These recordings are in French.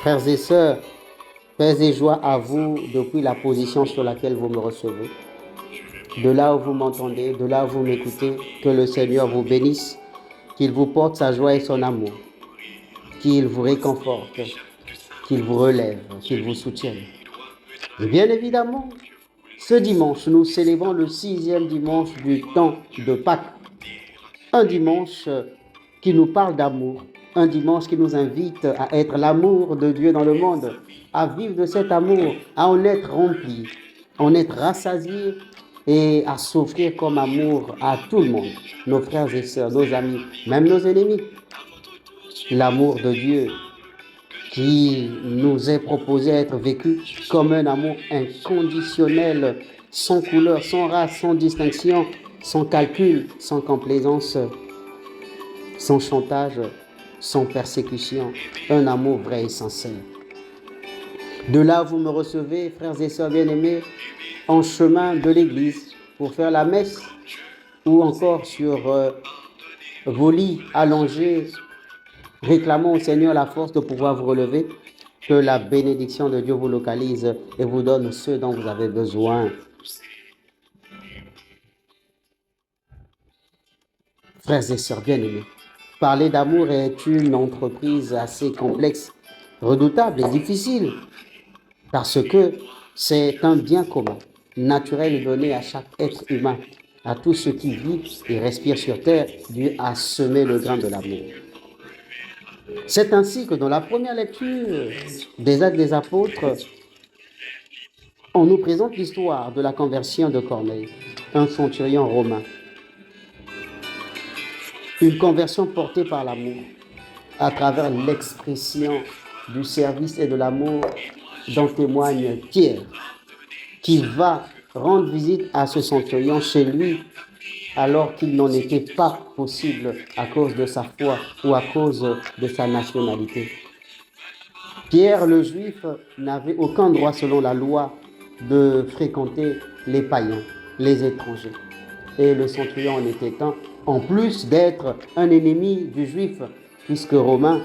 Frères et sœurs, paix et joie à vous depuis la position sur laquelle vous me recevez. De là où vous m'entendez, de là où vous m'écoutez, que le Seigneur vous bénisse, qu'il vous porte sa joie et son amour, qu'il vous réconforte, qu'il vous relève, qu'il vous soutienne. Et bien évidemment, ce dimanche, nous célébrons le 6e dimanche du temps de Pâques. Un dimanche qui nous parle d'amour, un dimanche qui nous invite à être l'amour de Dieu dans le monde, à vivre de cet amour, à en être rempli, en être rassasié et à s'offrir comme amour à tout le monde, nos frères et sœurs, nos amis, même nos ennemis. L'amour de Dieu qui nous est proposé à être vécu comme un amour inconditionnel, sans couleur, sans race, sans distinction, sans calcul, sans complaisance, sans chantage, sans persécution, un amour vrai et sincère. De là, vous me recevez, frères et sœurs bien-aimés, en chemin de l'église pour faire la messe ou encore sur vos lits allongés, réclamant au Seigneur la force de pouvoir vous relever, que la bénédiction de Dieu vous localise et vous donne ce dont vous avez besoin. Frères et sœurs bien-aimés, parler d'amour est une entreprise assez complexe, redoutable et difficile, parce que c'est un bien commun, naturel et donné à chaque être humain, à tout ce qui vit et respire sur terre, Dieu a semé le grain de l'amour. C'est ainsi que dans la première lecture des Actes des Apôtres, on nous présente l'histoire de la conversion de Corneille, un centurion romain. Une conversion portée par l'amour, à travers l'expression du service et de l'amour dont témoigne Pierre, qui va rendre visite à ce centurion chez lui alors qu'il n'en était pas possible à cause de sa foi ou à cause de sa nationalité. Pierre le Juif n'avait aucun droit selon la loi de fréquenter les païens, les étrangers. Et le centurion en était un, en plus d'être un ennemi du Juif, puisque Romain,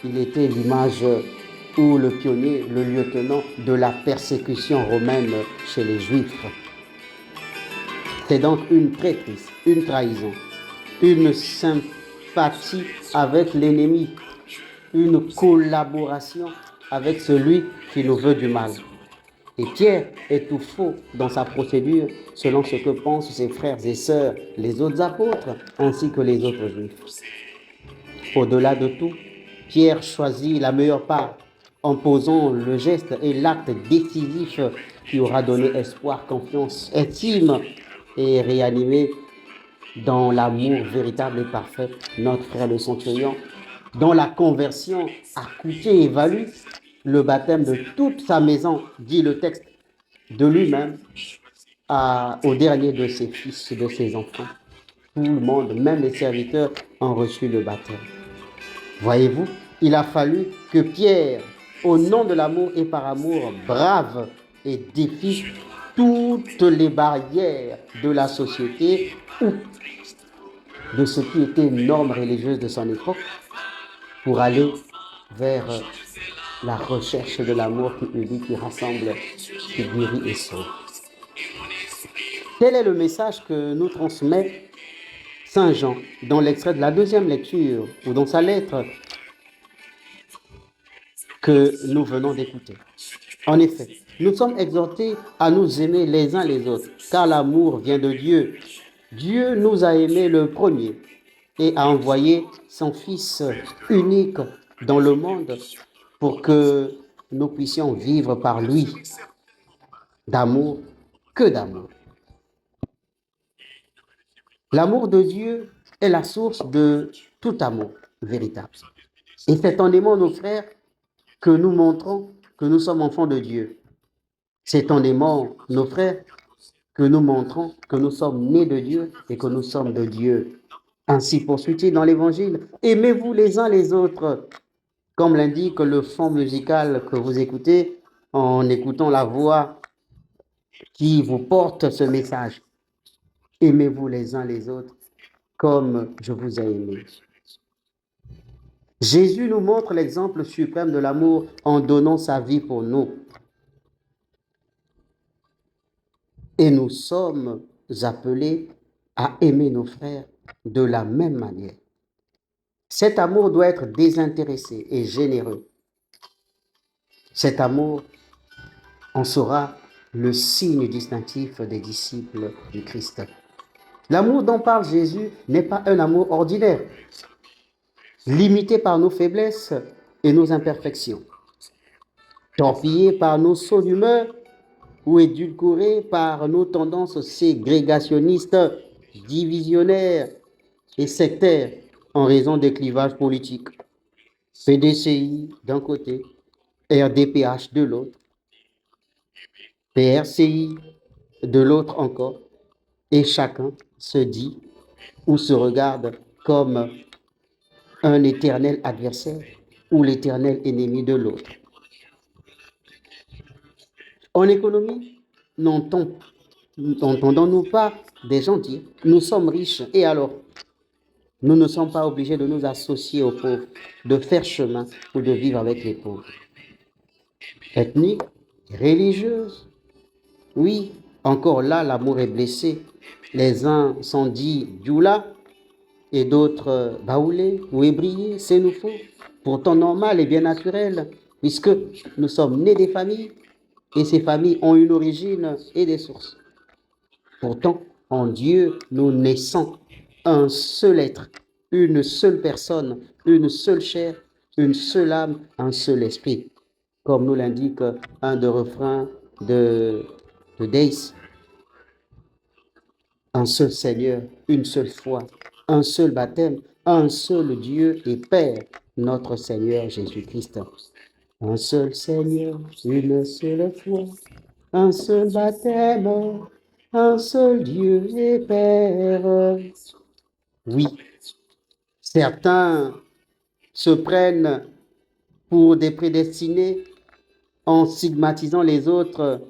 il était l'image ou le pionnier, le lieutenant de la persécution romaine chez les Juifs. C'est donc une traîtrise, une trahison, une sympathie avec l'ennemi, une collaboration avec celui qui nous veut du mal. Et Pierre est tout faux dans sa procédure, selon ce que pensent ses frères et sœurs, les autres apôtres, ainsi que les autres juifs. Au-delà de tout, Pierre choisit la meilleure part en posant le geste et l'acte décisif qui aura donné espoir, confiance intime et réanimé dans l'amour véritable et parfait notre frère le centurion, dont la conversion a coûté et valu le baptême de toute sa maison, dit le texte, de lui-même au dernier de ses fils, de ses enfants. Tout le monde, même les serviteurs, ont reçu le baptême. Voyez-vous, il a fallu que Pierre, au nom de l'amour et par amour, brave et défie toutes les barrières de la société ou de ce qui était une norme religieuse de son époque pour aller vers la recherche de l'amour qui unit, qui rassemble, qui guérit et sauve. Tel est le message que nous transmet Saint Jean dans l'extrait de la deuxième lecture ou dans sa lettre que nous venons d'écouter. En effet, nous sommes exhortés à nous aimer les uns les autres, car l'amour vient de Dieu. Dieu nous a aimés le premier et a envoyé son Fils unique dans le monde pour que nous puissions vivre par lui. D'amour, que d'amour. L'amour de Dieu est la source de tout amour véritable. Et c'est en aimant nos frères que nous montrons que nous sommes enfants de Dieu. C'est en aimant nos frères que nous montrons que nous sommes nés de Dieu et que nous sommes de Dieu. Ainsi poursuit-il dans l'Évangile, aimez-vous les uns les autres, comme l'indique le fond musical que vous écoutez en écoutant la voix qui vous porte ce message. Aimez-vous les uns les autres comme je vous ai aimé. Jésus nous montre l'exemple suprême de l'amour en donnant sa vie pour nous. Et nous sommes appelés à aimer nos frères de la même manière. Cet amour doit être désintéressé et généreux. Cet amour en sera le signe distinctif des disciples du Christ. L'amour dont parle Jésus n'est pas un amour ordinaire, limité par nos faiblesses et nos imperfections, torpillé par nos sauts d'humeur ou édulcoré par nos tendances ségrégationnistes, divisionnaires et sectaires en raison des clivages politiques. PDCI d'un côté, RDPH de l'autre, PRCI de l'autre encore, et chacun se dit ou se regarde comme un éternel adversaire ou l'éternel ennemi de l'autre. En économie, n'entendons-nous pas des gens dire « nous sommes riches » et alors nous ne sommes pas obligés de nous associer aux pauvres, de faire chemin ou de vivre avec les pauvres. Ethnique, religieuse, oui, encore là, l'amour est blessé. Les uns sont dits Djoula et d'autres Baoulé ou Ébrié, c'est nous faux. Pourtant normal et bien naturel, puisque nous sommes nés des familles et ces familles ont une origine et des sources. Pourtant, en Dieu, nous naissons un seul être, une seule personne, une seule chair, une seule âme, un seul esprit. Comme nous l'indique un des refrains de Days. Un seul Seigneur, une seule foi, un seul baptême, un seul Dieu et Père, notre Seigneur Jésus-Christ. Un seul Seigneur, une seule foi, un seul baptême, un seul Dieu et Père. Oui, certains se prennent pour des prédestinés en stigmatisant les autres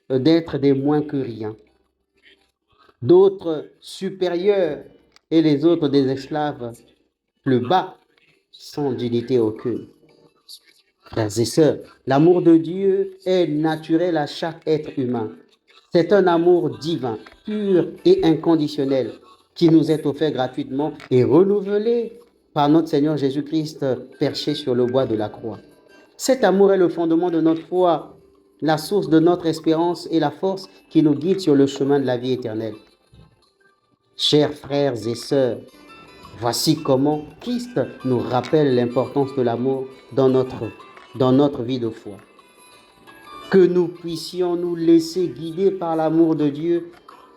d'être des moins que rien. D'autres supérieurs et les autres des esclaves plus bas, sans dignité aucune. Frères et sœurs, l'amour de Dieu est naturel à chaque être humain. C'est un amour divin, pur et inconditionnel qui nous est offert gratuitement et renouvelé par notre Seigneur Jésus-Christ perché sur le bois de la croix. Cet amour est le fondement de notre foi, la source de notre espérance et la force qui nous guide sur le chemin de la vie éternelle. Chers frères et sœurs, voici comment Christ nous rappelle l'importance de l'amour dans notre vie de foi. Que nous puissions nous laisser guider par l'amour de Dieu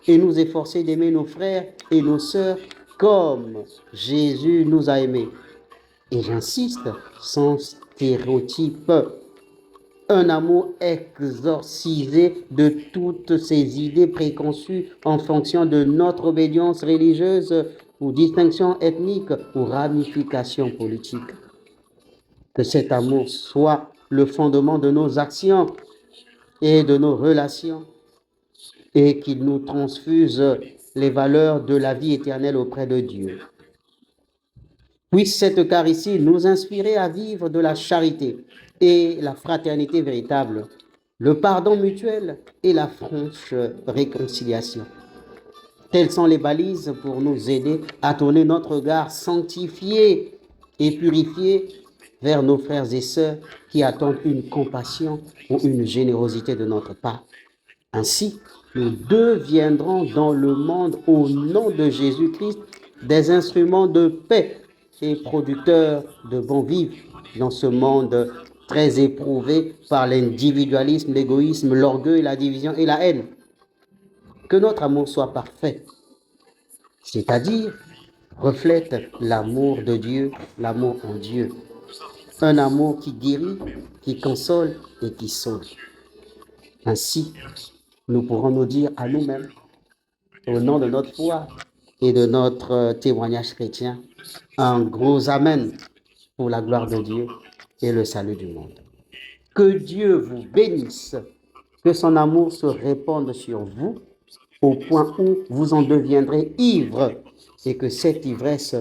et nous efforcer d'aimer nos frères et nos sœurs comme Jésus nous a aimés. Et j'insiste, sans stéréotype, un amour exorcisé de toutes ces idées préconçues en fonction de notre obédience religieuse ou distinction ethnique ou ramification politique. Que cet amour soit le fondement de nos actions et de nos relations et qu'il nous transfuse les valeurs de la vie éternelle auprès de Dieu. Puisse cette caricie nous inspirer à vivre de la charité et la fraternité véritable, le pardon mutuel et la franche réconciliation. Telles sont les balises pour nous aider à tourner notre regard sanctifié et purifié vers nos frères et sœurs qui attendent une compassion ou une générosité de notre part. Ainsi, nous deviendrons dans le monde, au nom de Jésus-Christ, des instruments de paix et producteurs de bon vivre dans ce monde très éprouvé par l'individualisme, l'égoïsme, l'orgueil, la division et la haine. Que notre amour soit parfait, c'est-à-dire reflète l'amour de Dieu, l'amour en Dieu. Un amour qui guérit, qui console et qui sauve. Ainsi, nous pourrons nous dire à nous-mêmes, au nom de notre foi et de notre témoignage chrétien, un gros Amen pour la gloire de Dieu et le salut du monde. Que Dieu vous bénisse, que son amour se répande sur vous au point où vous en deviendrez ivres et que cette ivresse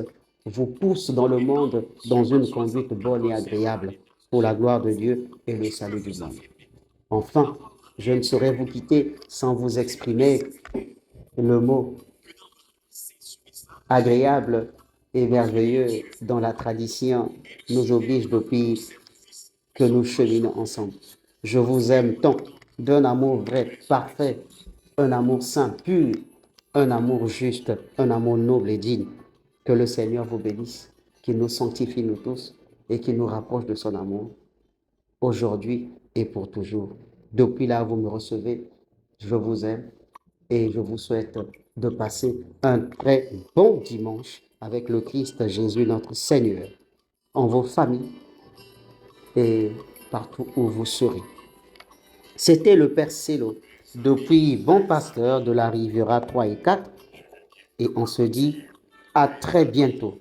vous pousse dans le monde dans une conduite bonne et agréable pour la gloire de Dieu et le salut du monde. Enfin, je ne saurais vous quitter sans vous exprimer le mot agréable et merveilleux dont la tradition nous oblige depuis que nous cheminons ensemble. Je vous aime tant, d'un amour vrai, parfait, un amour saint, pur, un amour juste, un amour noble et digne. Que le Seigneur vous bénisse, qu'il nous sanctifie nous tous et qu'il nous rapproche de son amour aujourd'hui et pour toujours. Depuis là, vous me recevez, je vous aime et je vous souhaite de passer un très bon dimanche avec le Christ Jésus, notre Seigneur, en vos familles et partout où vous serez. C'était le Père Célo, depuis Bon Pasteur de la Riviera 3 et 4, et on se dit à très bientôt.